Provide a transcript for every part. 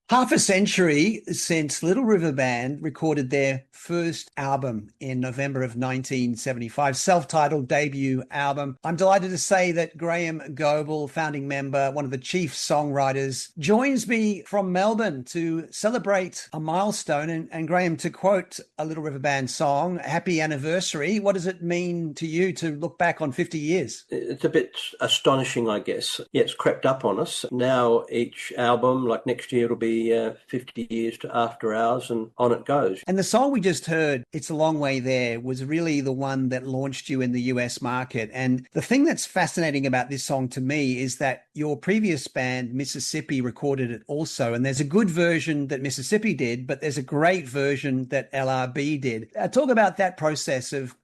Half a century since Little River Band recorded their first album in November of 1975, self-titled debut album. I'm delighted to say that Graeham Goble, founding member, one of the chief songwriters, joins me from Melbourne to celebrate a milestone. And Graeham, to quote a Little River Band song, happy anniversary. What does it mean to you to look back on 50 years? It's a bit astonishing, I guess. Yeah, it's crept up on us. Now each album, like next year, it'll be 50 years to After Hours, and on it goes. And the song we just heard, It's a Long Way There, was really the one that launched you in the US market. And the thing that's fascinating about this song to me is that your previous band, Mississippi, recorded it also. And there's a good version that Mississippi did, but there's a great version that LRB did. Talk about that process of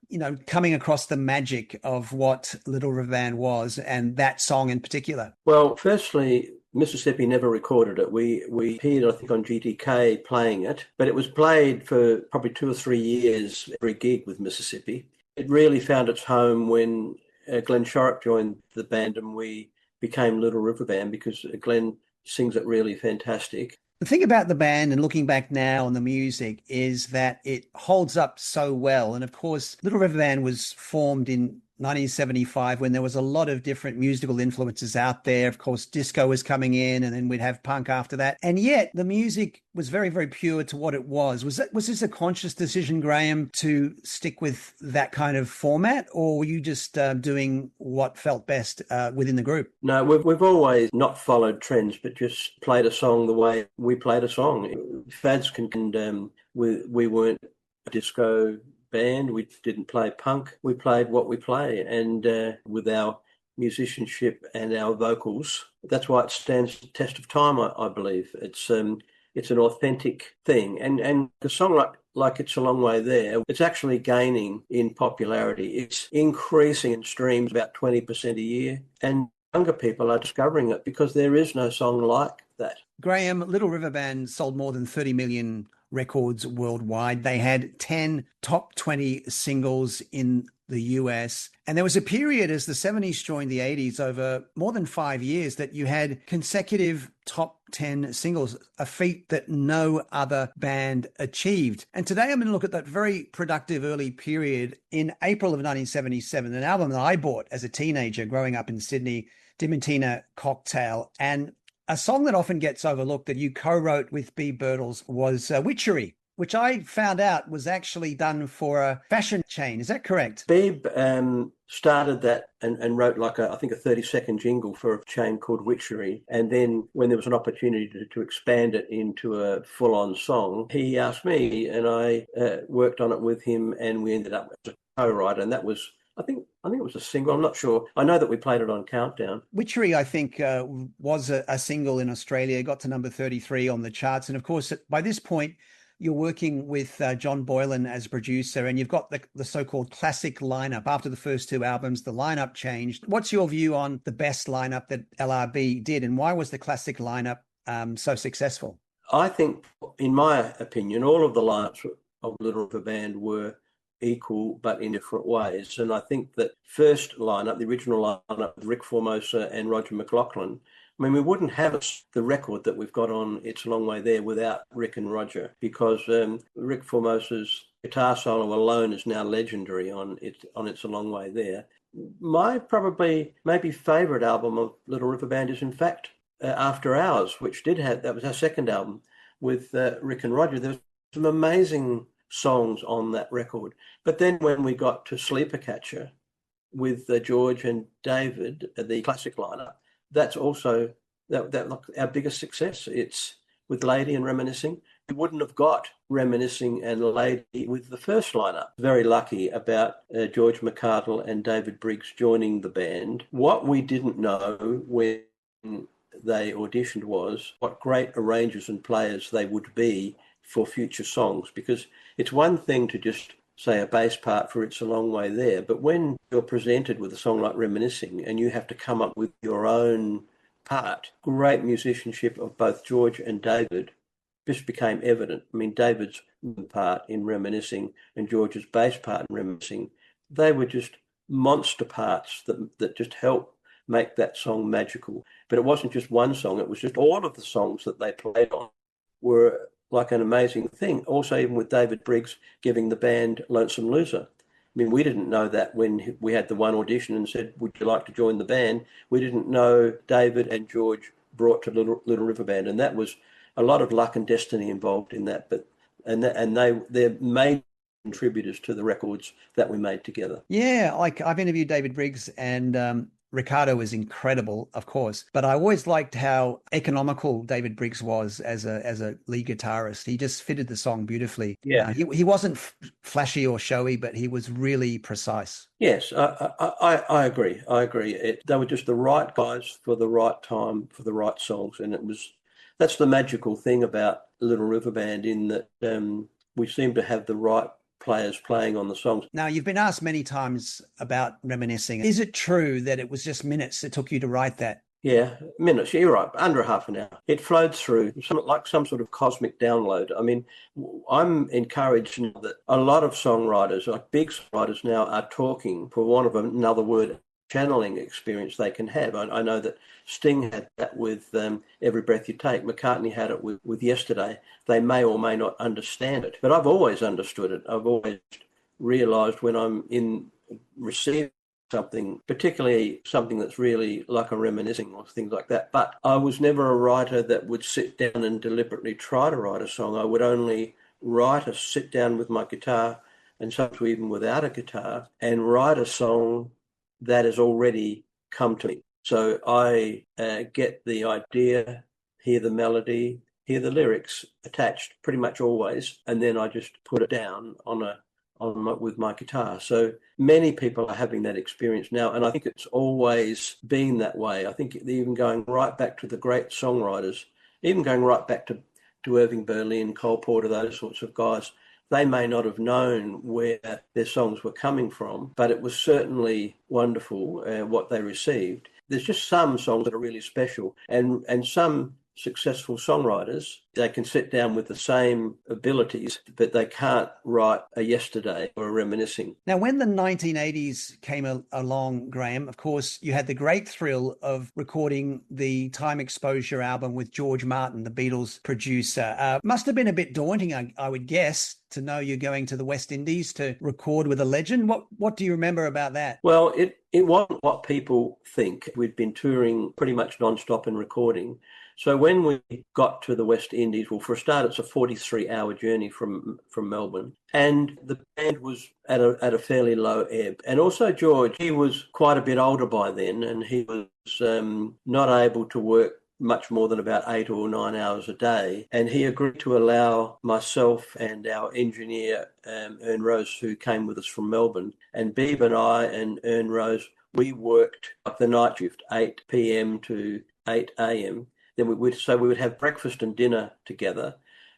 coming across the magic of what Little River Band was and that song in particular. Well, firstly, Mississippi never recorded it. We appeared, I think, on GTK playing it, but it was played for probably 2 or 3 years, every gig with Mississippi. It really found its home when Glenn Shorrock joined the band and we became Little River Band, because Glenn sings it really fantastic. The thing about the band and looking back now on the music is that it holds up so well. And of course, Little River Band was formed in 1975 when there was a lot of different musical influences out there. Of course, disco was coming in and then we'd have punk after that. And yet the music was very, very pure to what it was. Was this a conscious decision, Graeham, to stick with that kind of format, or were you just doing what felt best within the group? No, we've always not followed trends, but just played a song the way we played a song. Fads we weren't a disco band. We didn't play punk. We played what we play, and with our musicianship and our vocals, that's why it stands the test of time. I believe it's an authentic thing, and the song like It's a Long Way There, it's actually gaining in popularity. It's increasing in streams about 20% a year, and younger people are discovering it because there is no song like that. Graeham, Little River Band sold more than 30 million records worldwide. They had 10 top 20 singles in the US. And there was a period as the 70s joined the 80s, over more than 5 years, that you had consecutive top 10 singles, a feat that no other band achieved. And today I'm going to look at that very productive early period. In April of 1977, an album that I bought as a teenager growing up in Sydney, Diamantina Cocktail, and a song that often gets overlooked that you co-wrote with Bea Birtles was Witchery, which I found out was actually done for a fashion chain. Is that correct? Beeb started that and wrote I think a 30-second jingle for a chain called Witchery. And then when there was an opportunity to expand it into a full-on song, he asked me, and I worked on it with him, and we ended up as a co-writer. And that was, I think it was a single. I'm not sure. I know that we played it on Countdown. Witchery, I think, was a single in Australia, got to number 33 on the charts. And of course, by this point, you're working with John Boylan as producer, and you've got the so-called classic lineup. After the first two albums, the lineup changed. What's your view on the best lineup that LRB did, and why was the classic lineup so successful? I think, in my opinion, all of the lineups of Little River Band were equal but in different ways. And I think that first lineup, the original lineup, Rick Formosa and Roger McLaughlin, I mean, we wouldn't have the record that we've got on It's a Long Way There without Rick and Roger, because Rick Formosa's guitar solo alone is now legendary on It's a Long Way There. My probably maybe favourite album of Little River Band is, in fact, After Hours, which that was our second album with Rick and Roger. There was some amazing songs on that record. But then when we got to Sleeper Catcher with George and David, the classic lineup, that's also our biggest success. It's with Lady and Reminiscing. We wouldn't have got Reminiscing and Lady with the first lineup. Very lucky about George McArdle and David Briggs joining the band. What we didn't know when they auditioned was what great arrangers and players they would be for future songs, because it's one thing to just say a bass part for It's a Long Way There, but when you're presented with a song like Reminiscing and you have to come up with your own part, great musicianship of both George and David just became evident. I mean, David's part in Reminiscing and George's bass part in Reminiscing, they were just monster parts that just helped make that song magical. But it wasn't just one song, it was just all of the songs that they played on were like an amazing thing. Also, even with David Briggs giving the band Lonesome Loser. I mean, we didn't know that when we had the one audition and said, would you like to join the band? We didn't know David and George brought to Little River Band. And that was a lot of luck and destiny involved in that. They're main contributors to the records that we made together. Yeah, like I've interviewed David Briggs and Ricardo was incredible, of course, but I always liked how economical David Briggs was as a lead guitarist. He just fitted the song beautifully. Yeah. He wasn't flashy or showy, but he was really precise. Yes, I agree. I agree. They were just the right guys for the right time for the right songs, and that's the magical thing about Little River Band in that we seem to have the right players playing on the songs. Now, you've been asked many times about reminiscing. Is it true that it was just minutes it took you to write that? Yeah, minutes. You're right. Under half an hour. It flowed through like some sort of cosmic download. I mean, I'm encouraged that a lot of songwriters, like big songwriters now, are talking, for want of another word, channeling experience they can have. I know that Sting had that with Every Breath You Take. McCartney had it with Yesterday. They may or may not understand it, but I've always understood it. I've always realised when I'm in receiving something, particularly something that's really like a reminiscing or things like that. But I was never a writer that would sit down and deliberately try to write a song. I would only sit down with my guitar, and sometimes even without a guitar, and write a song that has already come to me. So I get the idea, hear the melody, hear the lyrics attached pretty much always, and then I just put it down with my guitar. So many people are having that experience now, and I think it's always been that way. I think even going right back to the great songwriters, even going right back to Irving Berlin, Cole Porter, those sorts of guys, they may not have known where their songs were coming from, but it was certainly wonderful what they received. There's just some songs that are really special, and some successful songwriters, they can sit down with the same abilities, but they can't write a Yesterday or a reminiscing. Now, when the 1980s came along, Graeham, of course, you had the great thrill of recording the Time Exposure album with George Martin, the Beatles producer. Must have been a bit daunting, I would guess, to know you're going to the West Indies to record with a legend. What do you remember about that? Well, it wasn't what people think. We'd been touring pretty much non-stop and recording. So when we got to the West Indies, well, for a start, it's a 43-hour journey from Melbourne, and the band was at a fairly low ebb. And also George, he was quite a bit older by then, and he was not able to work much more than about 8 or 9 hours a day. And he agreed to allow myself and our engineer, Ern Rose, who came with us from Melbourne, and Beeb and I and Ern Rose, we worked up the night shift, 8 p.m. to 8 a.m. Then we would have breakfast and dinner together.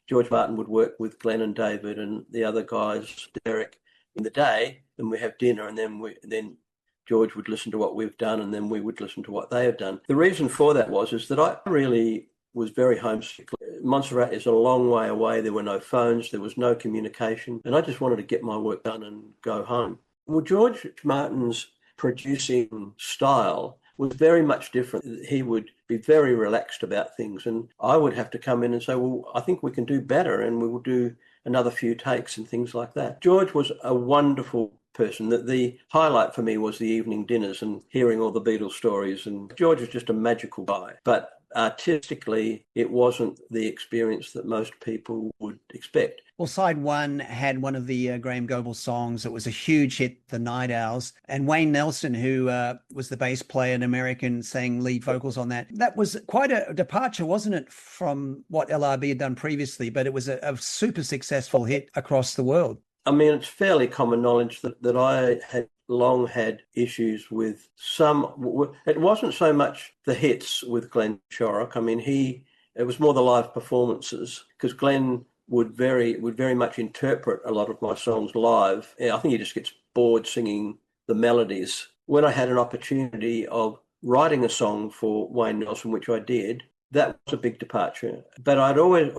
George Martin would work with Glenn and David and the other guys, Derek, in the day, and we have dinner, and then George would listen to what we've done, and then we would listen to what they have done. The reason for that is that I really was very homesick. Montserrat is a long way away. There were no phones, there was no communication, and I just wanted to get my work done and go home. Well, George Martin's producing style was very much different. He would be very relaxed about things, and I would have to come in and say, well, I think we can do better, and we will do another few takes and things like that. George was a wonderful person. The highlight for me was the evening dinners and hearing all the Beatles stories, and George was just a magical guy. But artistically, it wasn't the experience that most people would expect. Well, side one had one of the Graeham Goble songs. It was a huge hit, The Night Owls. And Wayne Nelson, who was the bass player, an American, sang lead vocals on that. That was quite a departure, wasn't it, from what LRB had done previously? But it was a super successful hit across the world. I mean, it's fairly common knowledge that I had long had issues with some. It wasn't so much the hits with Glenn Shorrock. I mean, it was more the live performances, because Glenn would very much interpret a lot of my songs live. I think he just gets bored singing the melodies. When I had an opportunity of writing a song for Wayne Nelson, which I did, that was a big departure. But I'd always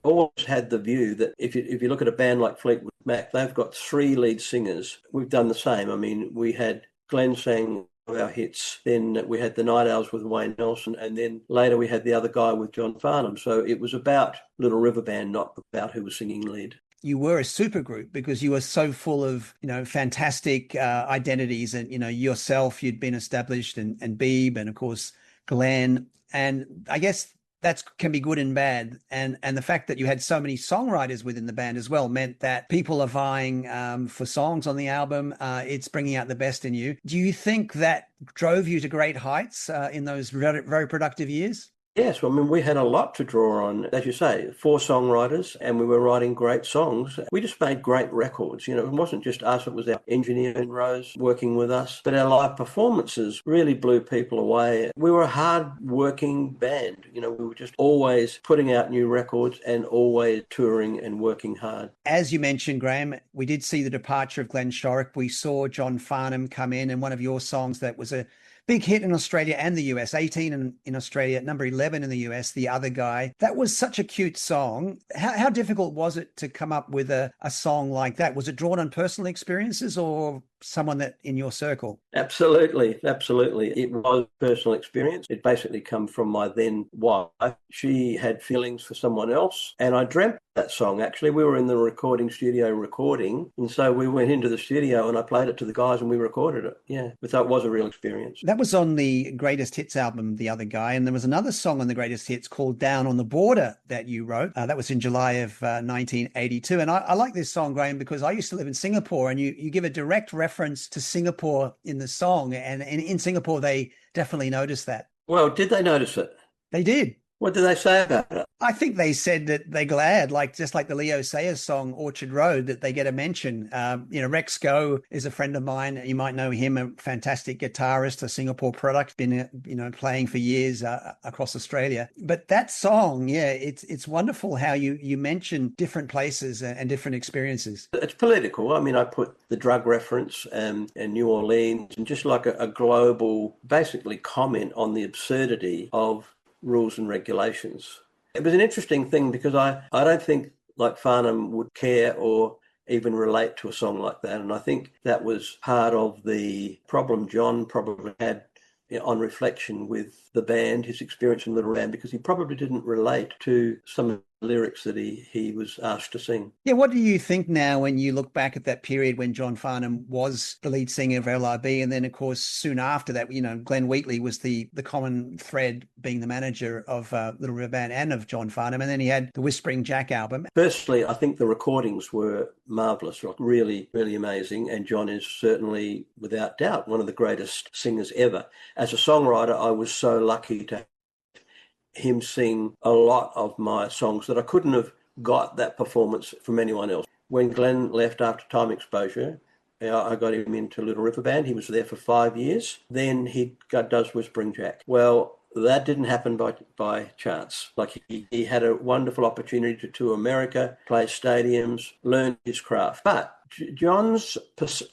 had the view that if you look at a band like Fleetwood Mac, they've got 3 lead singers. We've done the same. I mean, we had Glenn sang of our hits. Then we had the Night Owls with Wayne Nelson, and then later we had the other guy with John Farnham. So it was about Little River Band, not about who was singing lead. You were a supergroup because you were so full of, fantastic identities, and, yourself, you'd been established, and Beeb, and of course, Glenn. And I guess that can be good and bad. And the fact that you had so many songwriters within the band as well meant that people are vying for songs on the album. It's bringing out the best in you. Do you think that drove you to great heights in those very, very productive years? Yes, well, I mean, we had a lot to draw on, as you say, 4 songwriters, and we were writing great songs. We just made great records. It wasn't just us, it was our engineer in Rose working with us, but our live performances really blew people away. We were a hard-working band. We were just always putting out new records and always touring and working hard. As you mentioned, Graeham, we did see the departure of Glenn Shorrock. We saw John Farnham come in, and one of your songs that was a big hit in Australia and the US, 18 in Australia, number 11 in the US, The Other Guy. That was such a cute song. How difficult was it to come up with a song like that? Was it drawn on personal experiences or someone that in your circle? Absolutely. It was personal experience. It basically come from my then wife. She had feelings for someone else, and I dreamt that song. Actually, we were in the recording studio recording, and so we went into the studio and I played it to the guys and we recorded it. Yeah, but so it was a real experience. That was on the Greatest Hits album, The Other Guy, and there was another song on the Greatest Hits called Down on the Border that you wrote. That was in July of 1982, and I like this song, Graeham, because I used to live in Singapore, and you give a direct reference to Singapore in the song, and in Singapore they definitely noticed that. Well, did they notice it? They did. What did they say about it? I think they said that they're glad, just like the Leo Sayers song Orchard Road, that they get a mention. Rex Go is a friend of mine. You might know him, a fantastic guitarist, a Singapore product, been playing for years across Australia. But that song, it's wonderful how you mention different places and different experiences. It's political. I mean, I put the drug reference and New Orleans, and just like a global, basically, comment on the absurdity of rules and regulations. It was an interesting thing because I don't think like Farnham would care or even relate to a song like that. And I think that was part of the problem John probably had on reflection with the band, his experience in Little Band, because he probably didn't relate to some of the lyrics that he was asked to sing. Yeah, what do you think now when you look back at that period when John Farnham was the lead singer of LRB, and then of course soon after that, Glenn Wheatley was the common thread being the manager of Little River Band and of John Farnham, and then he had the Whispering Jack album. Firstly, I think the recordings were marvellous, really, really amazing, and John is certainly, without doubt, one of the greatest singers ever. As a songwriter, I was so lucky to have him sing a lot of my songs that I couldn't have got that performance from anyone else. When Glenn left after Time Exposure, I got him into Little River Band. He was there for 5 years. Then he does Whispering Jack. Well, that didn't happen by chance. Like he had a wonderful opportunity to tour America, play stadiums, learn his craft. But John's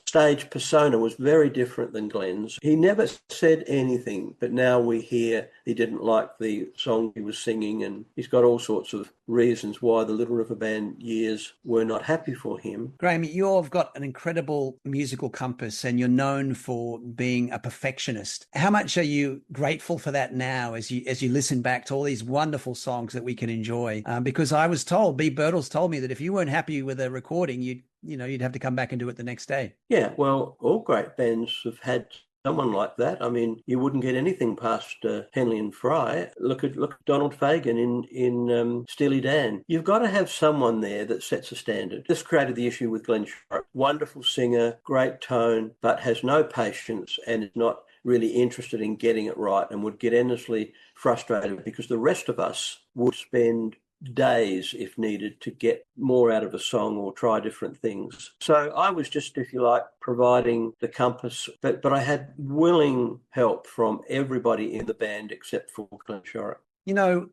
stage persona was very different than Glenn's. He never said anything, but now we hear he didn't like the song he was singing, and he's got all sorts of reasons why the Little River Band years were not happy for him. Graeham, you've got an incredible musical compass, and you're known for being a perfectionist. How much are you grateful for that now as you listen back to all these wonderful songs that we can enjoy? Because I was told, B. Birtles told me that if you weren't happy with a recording, you'd have to come back and do it the next day. Yeah, well, all great bands have had someone like that. I mean, you wouldn't get anything past Henley and Fry. Look at Donald Fagen in Steely Dan. You've got to have someone there that sets a standard. This created the issue with Glenn Shorrock. Wonderful singer, great tone, but has no patience and is not really interested in getting it right, and would get endlessly frustrated because the rest of us would spend days, if needed, to get more out of a song or try different things. So I was just, if you like, providing the compass, but I had willing help from everybody in the band except for Glenn Shorrock.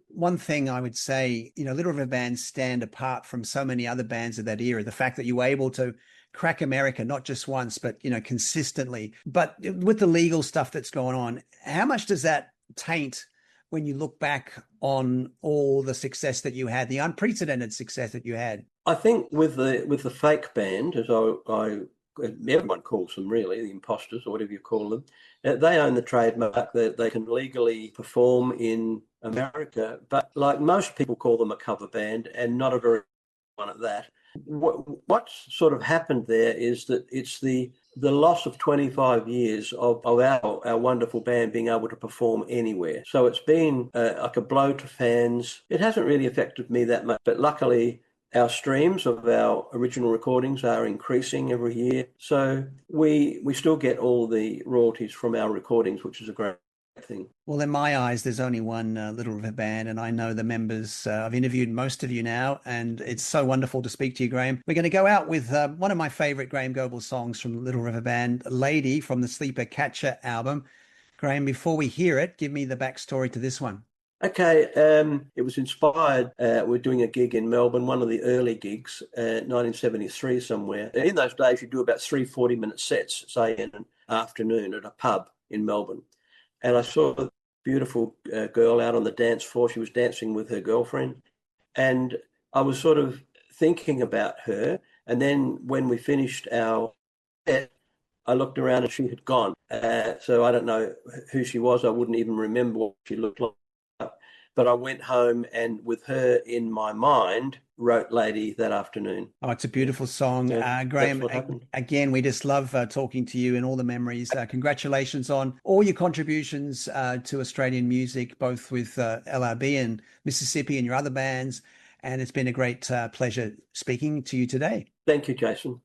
One thing I would say, Little River Bands stand apart from so many other bands of that era. The fact that you were able to crack America, not just once, but, consistently. But with the legal stuff that's going on, how much does that taint when you look back on all the success that you had, the unprecedented success that you had? I think with the fake band, as I everyone calls them really, the imposters or whatever you call them. They own the trademark that they can legally perform in America, but like most people call them a cover band, and not a very one at that. What's sort of happened there is that it's the loss of 25 years of our wonderful band being able to perform anywhere. So it's been like a blow to fans. It hasn't really affected me that much, but luckily our streams of our original recordings are increasing every year. So we still get all the royalties from our recordings, which is a great thing. Well, in my eyes, there's only one Little River Band, and I know the members. I've interviewed most of you now, and it's so wonderful to speak to you, Graeham. We're going to go out with one of my favorite Graeham Goble songs from Little River Band, Lady, from the Sleeper Catcher album. Graeham, before we hear it, give me the backstory to this one. Okay, it was inspired. We're doing a gig in Melbourne, one of the early gigs, 1973 somewhere. In those days, you do about 3 40-minute sets, say in an afternoon at a pub in Melbourne. And I saw a beautiful girl out on the dance floor. She was dancing with her girlfriend. And I was sort of thinking about her. And then when we finished our set, I looked around and she had gone. So I don't know who she was. I wouldn't even remember what she looked like. But I went home and with her in my mind, wrote Lady that afternoon. Oh, it's a beautiful song. Graeham, again, we just love talking to you and all the memories. Congratulations on all your contributions to Australian music, both with LRB and Mississippi and your other bands. And it's been a great pleasure speaking to you today. Thank you, Jason.